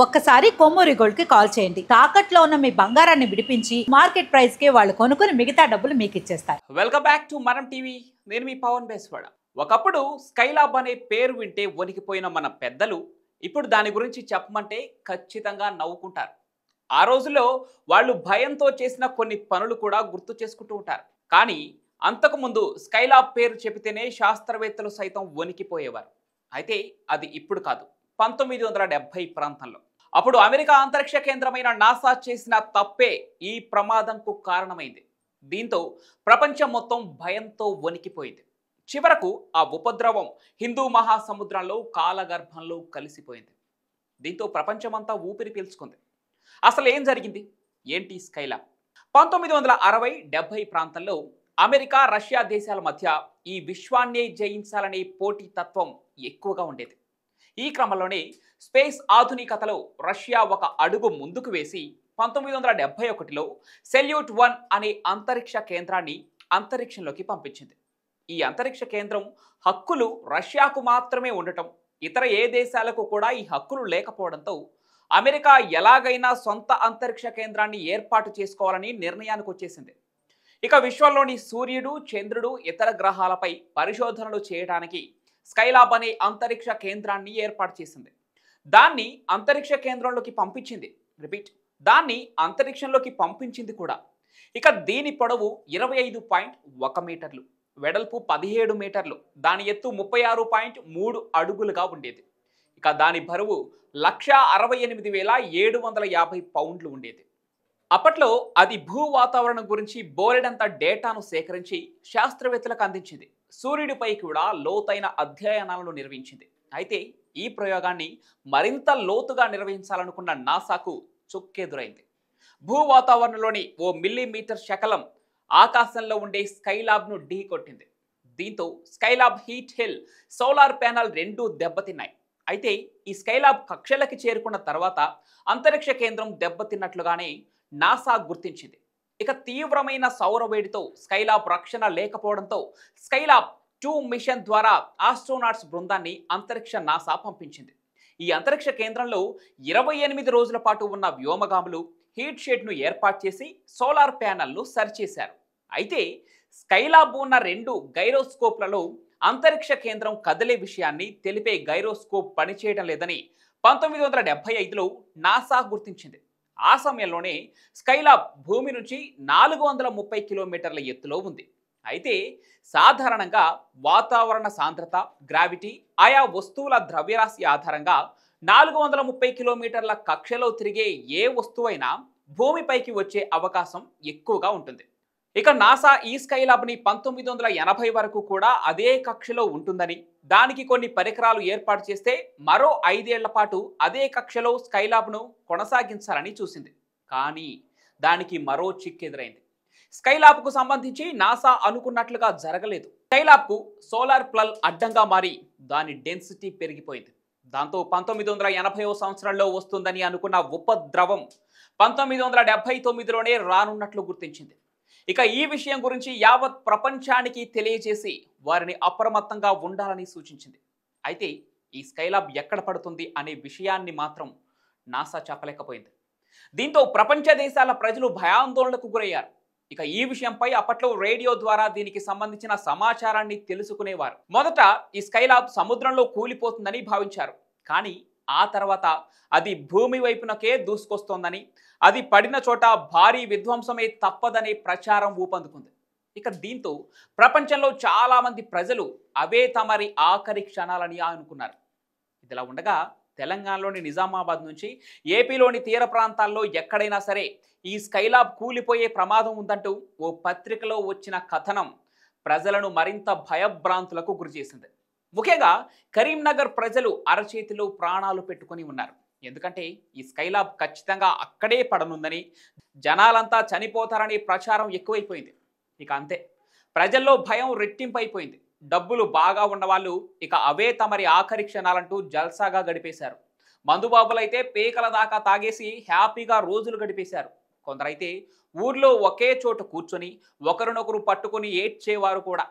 ఒక్కసారి కొమ్మూరి గోల్డ్ కి కాల్ చేయండి. తాకట్లో ఉన్న మీ బంగారాన్ని విడిపించి మార్కెట్ ప్రైస్ కి వాళ్ళు కొనుక్కుని మిగతా డబ్బులు మీకు ఇచ్చేస్తారు. వెల్కమ్ బ్యాక్ టు మనం టీవీ. నేను మీ పవన్ బేస్వాడ. ఒకప్పుడు స్కైలాబ్ అనే పేరు వింటే వణికిపోయిన మన పెద్దలు ఇప్పుడు దాని గురించి చెప్పమంటే ఖచ్చితంగా నవ్వుకుంటారు. ఆ రోజుల్లో వాళ్ళు భయంతో చేసిన కొన్ని పనులు కూడా గుర్తు చేసుకుంటూ ఉంటారు. కానీ అంతకుముందు స్కైలాబ్ పేరు చెబితేనే శాస్త్రవేత్తలు సైతం వణికిపోయేవారు. అయితే అది ఇప్పుడు కాదు, 1970 ప్రాంతంలో. అప్పుడు అమెరికా అంతరిక్ష కేంద్రమైన నాసా చేసిన తప్పే ఈ ప్రమాదంకు కారణమైంది. దీంతో ప్రపంచం మొత్తం భయంతో వణికిపోయింది. చివరకు ఆ ఉపద్రవం హిందూ మహాసముద్రంలో కాలగర్భంలో కలిసిపోయింది. దీంతో ప్రపంచమంతా ఊపిరి పీల్చుకుంది. అసలు ఏం జరిగింది? ఏంటి స్కైలాబ్? 1960-70 ప్రాంతంలో అమెరికా రష్యా దేశాల మధ్య ఈ విశ్వాన్నే జయించాలనే పోటీ తత్వం ఎక్కువగా ఉండేది. ఈ క్రమంలోనే స్పేస్ ఆధునికతలో రష్యా ఒక అడుగు ముందుకు వేసి 1971లో సెల్యూట్ 1 అనే అంతరిక్ష కేంద్రాన్ని అంతరిక్షంలోకి పంపించింది. ఈ అంతరిక్ష కేంద్రం హక్కులు రష్యాకు మాత్రమే ఉండటం, ఇతర ఏ దేశాలకు కూడా ఈ హక్కులు లేకపోవడంతో అమెరికా ఎలాగైనా సొంత అంతరిక్ష కేంద్రాన్ని ఏర్పాటు చేసుకోవాలని నిర్ణయానికి వచ్చేసింది. ఇక విశ్వంలోని సూర్యుడు, చంద్రుడు, ఇతర గ్రహాలపై పరిశోధనలు చేయడానికి స్కైలాబ్ అనే అంతరిక్ష కేంద్రాన్ని ఏర్పాటు చేసింది. దాన్ని అంతరిక్ష కేంద్రంలోకి పంపించింది. దాన్ని అంతరిక్షంలోకి పంపించింది కూడా. ఇక దీని పొడవు 25.1 మీటర్లు, వెడల్పు 17 మీటర్లు, దాని ఎత్తు 36.3 అడుగులుగా ఉండేది. ఇక దాని బరువు 168,750 పౌండ్లు ఉండేది. అప్పట్లో అది భూ వాతావరణం గురించి బోలెడంత డేటాను సేకరించి శాస్త్రవేత్తలకు అందించింది. సూర్యుడిపై కూడా లోతైన అధ్యయనాలను నిర్వహించింది. అయితే ఈ ప్రయోగాన్ని మరింత లోతుగా నిర్వహించాలనుకున్న నాసాకు చుక్కెదురైంది. భూ వాతావరణంలోని ఓ మిల్లీమీటర్ శకలం ఆకాశంలో ఉండే స్కైలాబ్ను ఢీ కొట్టింది. దీంతో Skylab, heat hill, solar panel రెండూ దెబ్బతిన్నాయి. అయితే ఈ స్కైలాబ్ కక్షలకి చేరుకున్న తర్వాత అంతరిక్ష కేంద్రం దెబ్బతిన్నట్లుగానే నాసా గుర్తించింది. ఇక తీవ్రమైన సౌర వేడితో స్కైలాబ్ రక్షణ లేకపోవడంతో స్కైలాబ్ 2 మిషన్ ద్వారా ఆస్ట్రోనాట్స్ బృందాన్ని అంతరిక్ష నాసా పంపించింది. ఈ అంతరిక్ష కేంద్రంలో 28 రోజుల పాటు ఉన్న వ్యోమగాములు హీట్ షెడ్ను ఏర్పాటు చేసి సోలార్ ప్యానెల్ను సరిచేశారు. అయితే స్కైలాబ్ ఉన్న 2 గైరోస్కోప్లలో అంతరిక్ష కేంద్రం కదిలే విషయాన్ని తెలిపే గైరోస్కోప్ పనిచేయడం లేదని 1975లో నాసా గుర్తించింది. ఆ సమయంలోనే స్కైలాబ్ భూమి నుంచి 430 కిలోమీటర్ల ఎత్తులో ఉంది. అయితే సాధారణంగా వాతావరణ సాంద్రత, గ్రావిటీ, ఆయా వస్తువుల ద్రవ్యరాశి ఆధారంగా 430 కిలోమీటర్ల కక్షలో తిరిగే ఏ వస్తువైనా భూమిపైకి వచ్చే అవకాశం ఎక్కువగా ఉంటుంది. ఇక నాసా ఈ స్కైలాబ్ని 1980 వరకు కూడా అదే కక్షలో ఉంటుందని, దానికి కొన్ని పరికరాలు ఏర్పాటు చేస్తే మరో 5 ఏళ్ల పాటు అదే కక్షలో స్కైలాబ్ను కొనసాగించాలని చూసింది. కానీ దానికి మరో చిక్కెదురైంది. స్కైలాబ్కు సంబంధించి నాసా అనుకున్నట్లుగా జరగలేదు. స్కైలాబ్కు సోలార్ ప్లల్ అడ్డంగా మారి దాని డెన్సిటీ పెరిగిపోయింది. దాంతో 1980వ సంవత్సరంలో వస్తుందని అనుకున్న ఉపద్రవం 1979లోనే రానున్నట్లు గుర్తించింది. ఇక ఈ విషయం గురించి యావత్ ప్రపంచానికి తెలియజేసి వారిని అప్రమత్తంగా ఉండాలని సూచించింది. అయితే ఈ స్కైలాబ్ ఎక్కడ పడుతుంది అనే విషయాన్ని మాత్రం నాసా చెప్పలేకపోయింది. దీంతో ప్రపంచ దేశాల ప్రజలు భయాందోళనకు గురయ్యారు. ఇక ఈ విషయంపై అప్పట్లో రేడియో ద్వారా దీనికి సంబంధించిన సమాచారాన్ని తెలుసుకునేవారు. మొదట ఈ స్కైలాబ్ సముద్రంలో కూలిపోతుందని భావించారు. కానీ ఆ తర్వాత అది భూమి వైపునకే దూసుకొస్తోందని, అది పడిన చోట భారీ విధ్వంసమే తప్పదనే ప్రచారం ఊపందుకుంది. ఇక దీంతో ప్రపంచంలో చాలా మంది ప్రజలు అవే తమరి ఆఖరి క్షణాలని అనుకున్నారు. ఇదిలా ఉండగా తెలంగాణలోని నిజామాబాద్ నుంచి ఏపీలోని తీర ప్రాంతాల్లో ఎక్కడైనా సరే ఈ స్కైలాబ్ కూలిపోయే ప్రమాదం ఉందంటూ ఓ పత్రికలో వచ్చిన కథనం ప్రజలను మరింత భయభ్రాంతులకు గురిచేసింది. ముఖ్యంగా కరీంనగర్ ప్రజలు అరచేతిలో ప్రాణాలు పెట్టుకొని ఉన్నారు. ఎందుకంటే ఈ స్కైలాబ్ ఖచ్చితంగా అక్కడే పడనుందని, జనాలంతా చనిపోతారనే ప్రచారం ఎక్కువైపోయింది. ఇక అంతే, ప్రజల్లో భయం రెట్టింపైపోయింది. డబ్బులు బాగా ఉన్నవాళ్ళు ఇక అవే తమరి ఆఖరి క్షణాలంటూ జల్సాగా గడిపేశారు. మందుబాబులైతే పేకల దాకా తాగేసి హ్యాపీగా రోజులు గడిపేశారు. కొందరైతే ఊర్లో ఒకే చోట కూర్చొని ఒకరినొకరు పట్టుకొని ఏడ్చేవారు కూడా.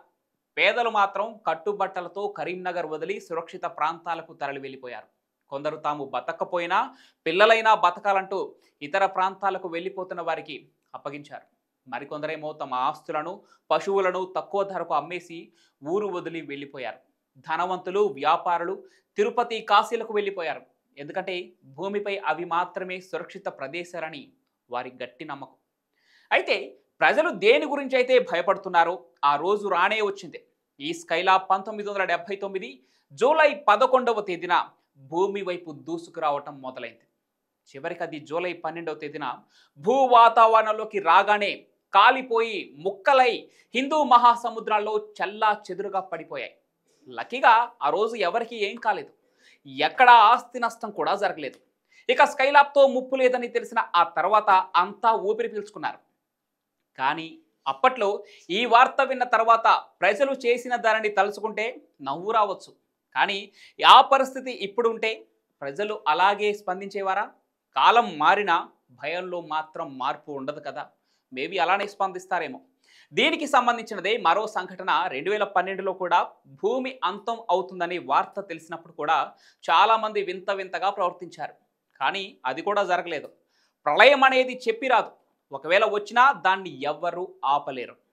పేదలు మాత్రం కట్టుబట్టలతో కరీంనగర్ వదిలి సురక్షిత ప్రాంతాలకు తరలి వెళ్ళిపోయారు. కొందరు తాము బతకపోయినా పిల్లలైనా బతకాలంటూ ఇతర ప్రాంతాలకు వెళ్ళిపోతున్న వారికి అప్పగించారు. మరికొందరేమో తమ ఆస్తులను, పశువులను తక్కువ ధరకు అమ్మేసి ఊరు వదిలి వెళ్ళిపోయారు. ధనవంతులు, వ్యాపారులు తిరుపతి, కాశీలకు వెళ్ళిపోయారు. ఎందుకంటే భూమిపై అవి మాత్రమే సురక్షిత ప్రదేశాలని వారి గట్టి నమ్మకం. అయితే ప్రజలు దేని గురించి అయితే భయపడుతున్నారో ఆ రోజు రానే వచ్చింది. ఈ స్కైలాబ్ 1979 జూలై 11వ తేదీన భూమి వైపు దూసుకురావటం మొదలైంది. చివరికి అది జూలై 12వ తేదీన భూ వాతావరణంలోకి రాగానే కాలిపోయి ముక్కలై హిందూ మహాసముద్రాల్లో చల్లా చెదురుగా పడిపోయాయి. లక్కీగా ఆ రోజు ఎవరికి ఏం కాలేదు. ఎక్కడా ఆస్తి నష్టం కూడా జరగలేదు. ఇక స్కైలాబ్తో ముప్పు లేదని తెలిసిన ఆ తర్వాత అంతా ఊపిరి పీల్చుకున్నారు. కానీ అప్పట్లో ఈ వార్త విన్న తర్వాత ప్రజలు చేసిన దానిని తలుచుకుంటే నవ్వు రావచ్చు. కానీ ఆ పరిస్థితి ఇప్పుడు ఉంటే ప్రజలు అలాగే స్పందించేవారా? కాలం మారినా భయంలో మాత్రం మార్పు ఉండదు కదా. మేబీ అలానే స్పందిస్తారేమో. దీనికి సంబంధించినదే మరో సంఘటన 2012లో కూడా భూమి అంతం అవుతుందని వార్త తెలిసినప్పుడు కూడా చాలామంది వింత వింతగా ప్రవర్తించారు. కానీ అది కూడా జరగలేదు. ప్రళయం అనేది చెప్పి రాదు. ఒకవేళ వచ్చినా దాన్ని ఎవ్వరూ ఆపలేరు.